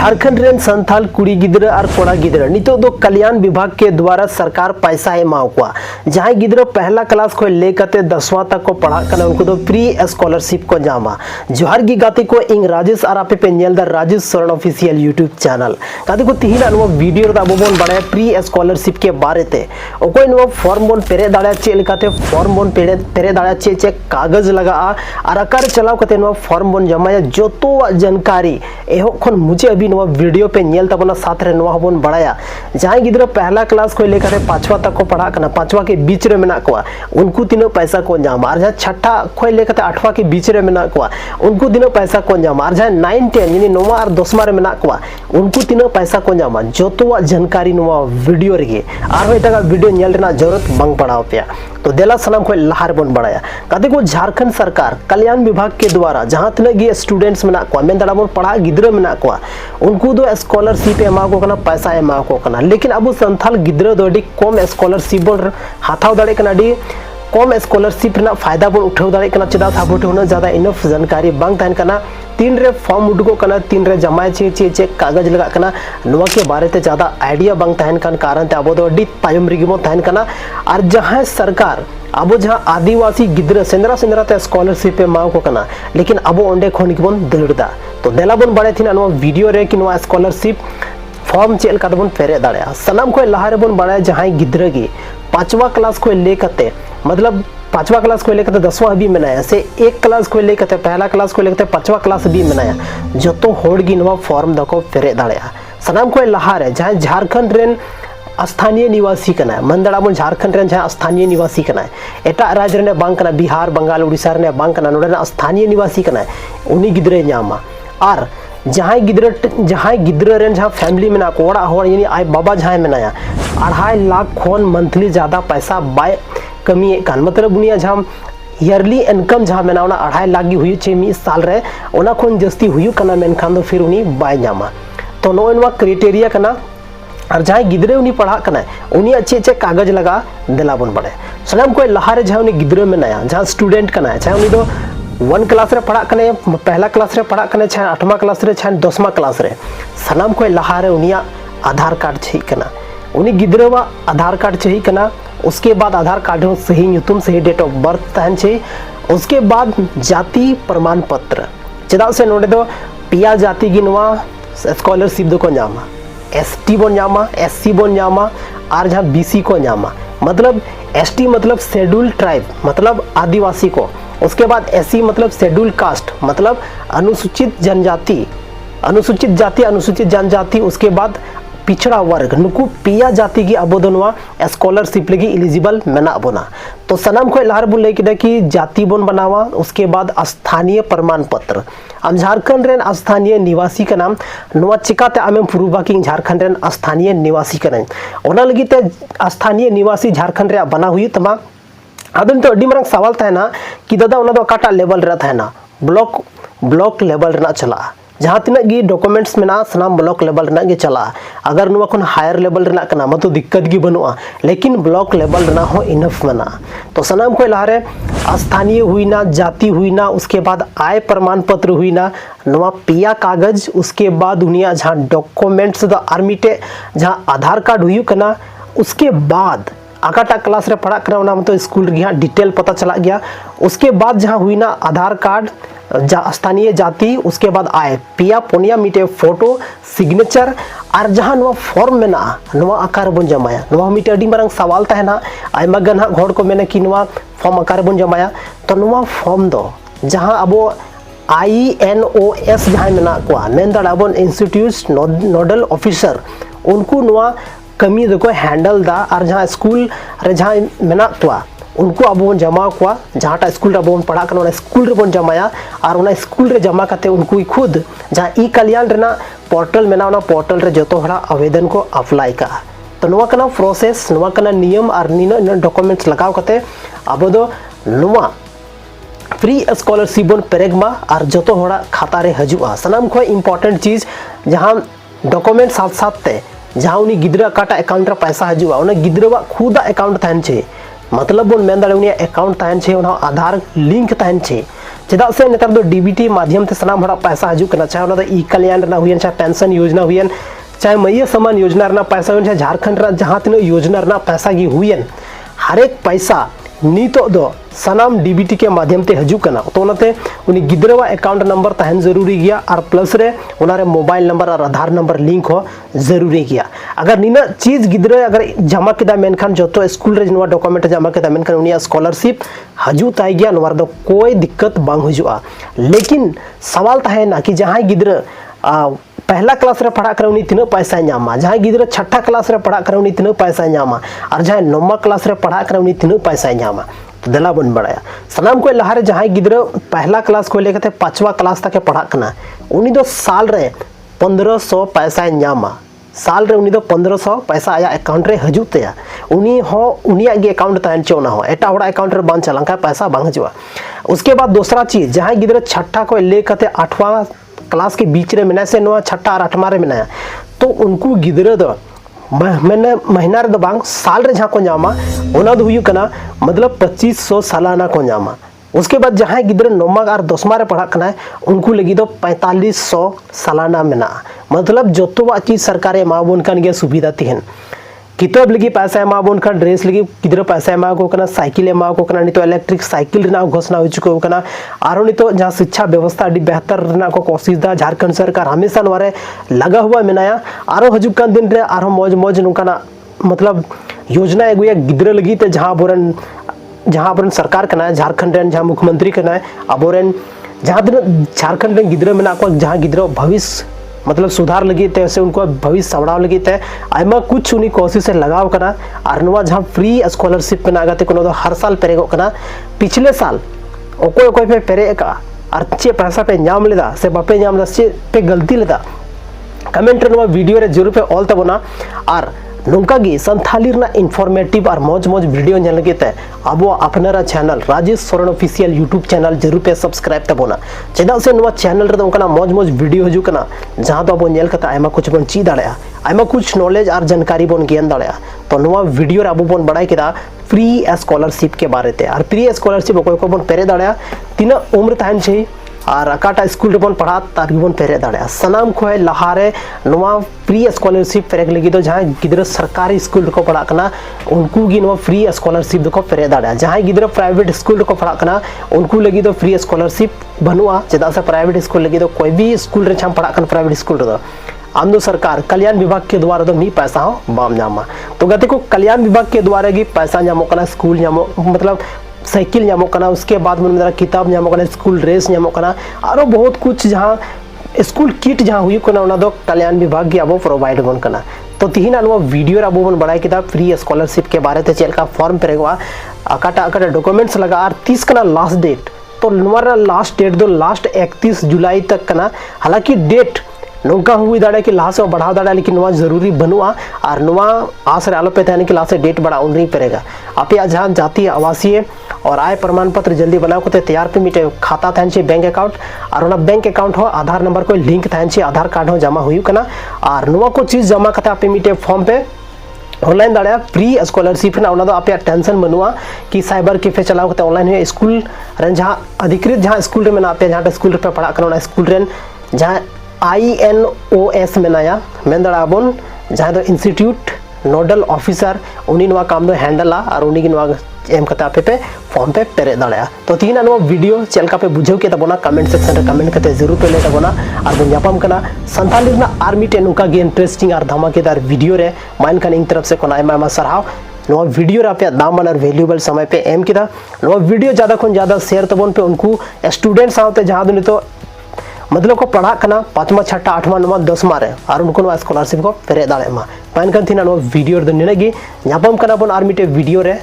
Jharkhand rain Santhal कुड़ी गिद्रा और कोड़ा गिद्रा नितो दो कल्याण विभाग के द्वारा सरकार पैसा एमाव को जहां गिद्रा पहला क्लास को लेकर 10वां तक को पढ़ा कना उनको दो प्री स्कॉलरशिप को जामा जोहार गी गाते को इंग राजेश और आपे पेंजल द राजेश स्वर्ण ऑफिशियल यूट्यूब चैनल गाते को तिहिना नो वीडियो दा बोबन बड़े प्री स्कॉलरशिप के बारे ते ओको नो फॉर्म बोन पेरे दाड़ा चे लेकाते फॉर्म बोन पेरे दाड़ा चे चे कागज लगा और आकार चलाव कते नो फॉर्म बोन जमाया जोतो जानकारी एहो खन मुझे अभी नो वीडियो पे नेल तबना साथ रे नो हबन बड़ाया जहां गिद्रा पहला क्लास को लेकर 5वां तक को पढ़ा कना 5वां के बीच रे मेना को उनको तीनों पैसा को जाम और जहां 6ठा को लेकर 8वां के बीच रे मेना को उनको तीनों पैसा को जाम और जहां 9 10 यानी 9वां और 10वां रे मेना को उनको तीनों पैसा को जाम जोतो जानकारी नो वीडियो रे और एटा वीडियो नेल रेना जरूरत बंग पड़ाव पे तो देला सलाम को लहार बन बढ़ाया कदे को झारखंड सरकार कल्याण विभाग के द्वारा जहां तक गे स्टूडेंट्स मेना को मेन दाड़ा बन पढ़ा गिद्रा मेना को उनको दो स्कॉलरशिप एमा को कना पैसा एमा को कना लेकिन अब संथाल गिद्रा दो कम स्कॉलरशिप बन हाथाव दाड़े कना डी कम स्कॉलरशिप ना फायदा बन उठाव दाड़े कना चदा थाबो ठोना ज्यादा इनफ जानकारी बांग तहन कना तीन रे फॉर्म उडुगो कना तीन रे जमाए चे कागज लगा कना नोवा के बारे ते ज्यादा आइडिया बांग तहन कन कारण ते अब दो डी तायम रिगिमो तहन कना और जहां सरकार अब जहां आदिवासी गिद्रा सेंद्रा ते स्कॉलरशिप पे मांग को कना लेकिन अब ओंडे खोन की बन दलड़दा तो देला बन बड़े थी ना वीडियो रे कि नोवा स्कॉलरशिप फॉर्म चेल का बन पेरे दाड़ा सनाम को लहारे बन बड़ा जहां गिद्रा की 5वां क्लास को लेकर मतलब 5वां क्लास को लेकर 10वां भी मनाया से एक क्लास को लेकर पहला क्लास को लेकर 5वां क्लास भी मनाया जो तो होड़ की नवा फॉर्म दको पेरे दाड़ा सनाम को लहारे जहां झारखंड रेन स्थानीय निवासी कना मंदड़ा बन झारखंड रेन जहां स्थानीय निवासी कना एटा राज्य रे बांग कना बिहार बंगाल उड़ीसा रे बांग कना नोडे स्थानीय निवासी कना उनी गिद्रे नामा और जहां गिद्रा रेन जहां फैमिली में ना कोड़ा हो यानी आई बाबा जहां मेनाया 2.5 लाख खोन मंथली ज्यादा पैसा बाय कमी कान मतलब उनिया जहां ईयरली इनकम जहां मेना 2.5 लाख की हुई छे 1 साल रे ओना खोन जस्ती हुई कना मेन खान दो फिर उनी बाय नामा तो नोनवा क्राइटेरिया कना और जहां गिद्रे उनी पढ़ा कना उनी अच्छे कागज लगा दिला बन बड़े सनम को लहारे जहां उनी गिद्रे में नया जहां स्टूडेंट कना चाहे उनी दो 1 क्लास रे पढ़ा कने पहला क्लास रे पढ़ा कने छे 8वां क्लास रे छे 10वां क्लास रे सनम को लहारे उनिया आधार कार्ड छै कना उनी गिद्रवा आधार कार्ड छै कना उसके बाद आधार कार्ड हो सही नुतुम सही डेट ऑफ बर्थ तहन छै उसके बाद जाति प्रमाण पत्र चदा से नोडे दो पिया जाति गिनवा स्कॉलरशिप दो को नामा एसटी बन नामा एससी बन नामा और जहां बीसी को नामा मतलब एसटी मतलब शेड्यूल ट्राइब मतलब आदिवासी को उसके बाद एससी मतलब शेड्यूल कास्ट मतलब अनुसूचित जनजाति अनुसूचित जनजाति उसके बाद पिछड़ा वर्ग नुकु पिया जाति की अबोधनवा स्कॉलरशिप लगी एलिजिबल मेना बोना तो सनम को लहर बोल लेकिन कि जाति बन बनावा उसके बाद स्थानीय प्रमाण पत्र हम झारखंड रेन स्थानीय निवासी का नाम नोवा चिकाते आमें पुरुबा कि झारखंड रेन स्थानीय निवासी का नाम ओना लगी ते स्थानीय निवासी झारखंड रे बना हुई तमा आदम तो अड्डी मरंग सवाल था ना कि दादा उना दो काटा लेवल रे था ना ब्लॉक लेवल रे ना चला जहां तिना गी डॉक्यूमेंट्स में ना सनाम ब्लॉक लेवल रे ना गे चला अगर नुवा कोन हायर लेवल रे ना कना मतलब दिक्कत गी बनुआ लेकिन ब्लॉक लेवल रे ना हो इनफ मना तो सनाम को लहारे स्थानीय हुई ना जाति हुई ना उसके बाद आय प्रमाण पत्र हुई ना नुवा पिया कागज उसके बाद दुनिया जहां डॉक्यूमेंट्स द आर्मीटे जहां आधार कार्ड हुई कना उसके बाद आकाटा क्लास रे पढ़ा करना ना मतलब स्कूल रे डिटेल पता चला गया उसके बाद जहां हुई ना आधार कार्ड स्थानीय जाति उसके बाद आय पिया पुनिया मिटे फोटो सिग्नेचर और जहां नुवा फॉर्म में ना नुवा आकार बन जमाया नुवा मिटे अडी मारंग सवाल ता है ना आयमा गन हा घोड़ को मेने कि नुवा फॉर्म आकार बन जमाया तो नुवा फॉर्म दो जहां अबो INOS जहां में ना को मेन दाड़ा बन इंस्टीट्यूट नोडल ऑफिसर उनको नुवा कमी देखो हैंडल दा और जहां स्कूल रे जहां मेना तो उनको अब बन जमा को जहां स्कूल रे बन पढ़ा करना स्कूल रे बन जमाया और उना स्कूल रे जमा करते उनको खुद जहां ई कल्याण रे ना पोर्टल मेना उना पोर्टल रे जतो हड़ा आवेदन को अप्लाई का तो नोवा कना प्रोसेस नोवा कना नियम और नीना डॉक्यूमेंट्स लगाव करते अब दो नोवा फ्री स्कॉलरशिप बन पेरेगमा और जतो हड़ा खाता रे हजुआ सनाम को इंपॉर्टेंट चीज जहां डॉक्यूमेंट साथ साथ ते जहां उनी गिद्रा काटा अकाउंट रे पैसा हजुआ उना गिद्रवा खुदा अकाउंट तहन छे मतलब बोन मेन दाड़े उनी अकाउंट तहन छे उना आधार लिंक तहन छे चेदा से नेतार दो डीबीटी माध्यम से सनाम हड़ा पैसा हजू करना चाहे उना ई कल्याण ना हुई चाहे पेंशन योजना हुई चाहे मैया समान योजना रना पैसा हुई चाहे झारखंड रा जहां तीन योजना रना पैसा की हुई हर एक पैसा नीतो दो सनाम डीबीटी के माध्यम से हजू करना तो उनाते उनी गिद्रवा अकाउंट नंबर तहन जरूरी गया और प्लस रे उनारे मोबाइल नंबर और आधार नंबर लिंक हो जरूरी गया अगर नीना चीज गिद्रे अगर जमा किदा मेनखान जो स्कूल रे नवा डॉक्यूमेंट जमा किदा मेनखान उनिया स्कॉलरशिप हजू ताई गया नवार दो कोई दिक्कत बांग हजुआ लेकिन सवाल तहे ना कि जहां गिद्र पहला क्लास रे पढ़ा कर उनी तीना पैसा नामा जहां गिद्र छठा क्लास रे पढ़ा कर उनी तीना पैसा नामा और जहां नौमा क्लास रे पढ़ा कर उनी तीना पैसा नामा तो दला बन बड़ाया सनाम को लहारे जहां गिद्र पहला क्लास को लेकर 5वां क्लास तक पढ़ा करना उनी दो साल रे 1500 पैसा नामा साल रे उनी दो 1500 पैसा आया अकाउंट रे हजू तया उनी हो उनिया गे अकाउंट तहन चोना हो एटा होड़ा अकाउंट रे बन चलंका पैसा बांग हजुआ उसके बाद दूसरा चीज जहां गिद्र छठा को लेकर 8वां क्लास के बीच रे मिना से नवा छठा और 8वां रे मिना तो उनको गिद्र दो मैंने महीना रे दो बांग साल रे जहां को नामा ओना दो हुयु कना मतलब 2500 सालाना को नामा उसके बाद जहां गिद्र 9वां और 10वां रे पढ़ा कना उनको लगी दो 4500 सालाना मिना मतलब जोतोवा चीज सरकार एमाबोन कान गया सुविधा तिहन किताब लगी पैसा एमाबोन का ड्रेस लगी गिद्र पैसा एमा को कना साइकिल एमा को कना नितो इलेक्ट्रिक साइकिल ना घोषणा हो चुको कना आरो नितो जहां शिक्षा व्यवस्था अभी बेहतर ना को कोशिश दा झारखंड सरकार हमेशा नवारे लगा हुआ मिनाया आरो हजुक कान दिन रे आरो मौज मौज नुकाना मतलब योजना एगुया गिद्र लगी ते जहां बोरन सरकार कना झारखंड रेन जहां मुख्यमंत्री कना अबोरन जहां दिन झारखंड रेन गिद्र में ना को जहां गिद्र भविष्य मतलब सुधार लगी ते से उनको भविष्य सवड़ाव लगी ते आयमा कुछ उनी कोशिश से लगाव कना और नवा जहां फ्री स्कॉलरशिप में आगते कोनो हर साल पेरेगो कना पिछले साल ओकोय ओकोय पे पेरे का और चे पैसा पे नाम लेदा से बापे नाम दा से पे गलती लेदा कमेंट रे नवा वीडियो रे जरूर पे ऑल तबना और नोंका गी संथाली रना इन्फॉर्मेटिव और मौज मौज वीडियो नेल लगे अब अपनारा channel Rajesh Soren official YouTube channel जरूर पे सब्सक्राइब तबोना चेदा से नवा चैनल रे उनका मौज मौज वीडियो हजू कना जहां तो अब नेल कता आयमा कुछ बन ची दाड़या आयमा कुछ नॉलेज और जानकारी बन ज्ञान दाड़या तो नवा वीडियो रे अब बन बड़ाई केदा फ्री स्कॉलरशिप के बारे ते और फ्री स्कॉलरशिप कोई को बन पेरे दाड़या तीना उम्र तहन छै और अकाटा स्कूल रे बन पढ़ा तारबन पेरे दाड़या सनाम खोय लहारे नवा फ्री स्कॉलरशिप पेरे लगी तो जहां गिद्र सरकारी स्कूल को पढ़ा कना उनको गी नवा फ्री स्कॉलरशिप को पेरे दाड़या जहां गिद्र प्राइवेट स्कूल को पढ़ा कना उनको लगी तो फ्री स्कॉलरशिप बनुआ चेदा से प्राइवेट स्कूल लगी तो कोई भी स्कूल रे छाम पढ़ा कन प्राइवेट स्कूल रे आम दो सरकार कल्याण विभाग के द्वारा तो नहीं पैसा हो बाम नामा तो गति को कल्याण विभाग के द्वारा गी पैसा नामो कना स्कूल नामो मतलब साइकिल नामो कना उसके बाद में मेरा किताब नामो कना स्कूल ड्रेस नामो कना और बहुत कुछ जहां स्कूल किट जहां हुई कना उना दो कल्याण विभाग के अब प्रोवाइड बन कना तो तिहिना नो वीडियो रे अब बन बड़ाई किदा फ्री स्कॉलरशिप के बारे ते चेलका फॉर्म पेरेगवा अकाटा अकाटा डॉक्यूमेंट्स लगा और 30 कना लास्ट डेट तो नवारा लास्ट डेट दो लास्ट 31 जुलाई तक कना हालांकि डेट नौका हुई दाड़ा कि लास्ट से बढ़ाव दाड़ा लेकिन नवा जरूरी बनवा और नवा आस रे आलो पे थाने कि लास्ट से डेट बढ़ा उन नहीं पड़ेगा आप जहां जातीय आवासीय और आय प्रमाण पत्र जल्दी बनाओ को तैयार पे मिटे खाता थान छे बैंक अकाउंट और ना बैंक अकाउंट हो आधार नंबर को लिंक थान छे आधार कार्ड हो जमा हुई कना और नवा को चीज जमा कता पे मिटे फॉर्म पे ऑनलाइन दाड़ा फ्री स्कॉलरशिप ना उना दो आप टेंशन बनवा कि साइबर कैफे चलाओ कते ऑनलाइन है स्कूल रन जहां अधिकृत जहां स्कूल रे में आप जहां स्कूल पे पढ़ा करना स्कूल रेन जहां INOS मेनाया मेन दाड़ा बन जहां दो इंस्टीट्यूट नोडल ऑफिसर उनी नवा काम दो हैंडल और उनी नवा एम कता पे फॉर्म पे पेरे दाड़ा तो तीन नो वीडियो चलका पे बुझाव के तबना कमेंट सेक्शन रे कमेंट करते जरूर पे ले तबना और बन यापम कना संथाली ना आर्मी टे नुका गे इंटरेस्टिंग और धमाकेदार वीडियो रे माइन खान इन तरफ से कोना आयमा सरहाव नो वीडियो रे आप दामन और वैल्यूएबल समय पे एम किदा नो वीडियो ज्यादा खन ज्यादा शेयर तबन पे उनको स्टूडेंट साथे जहां दुनी तो मतलब को पढ़ा कना 5वां 6वां 8वां 9वां 10वां रे और उनको स्कॉलरशिप को पेरे दाड़े मा pine kan thina no video de nenagi nyapam kana bon army te video re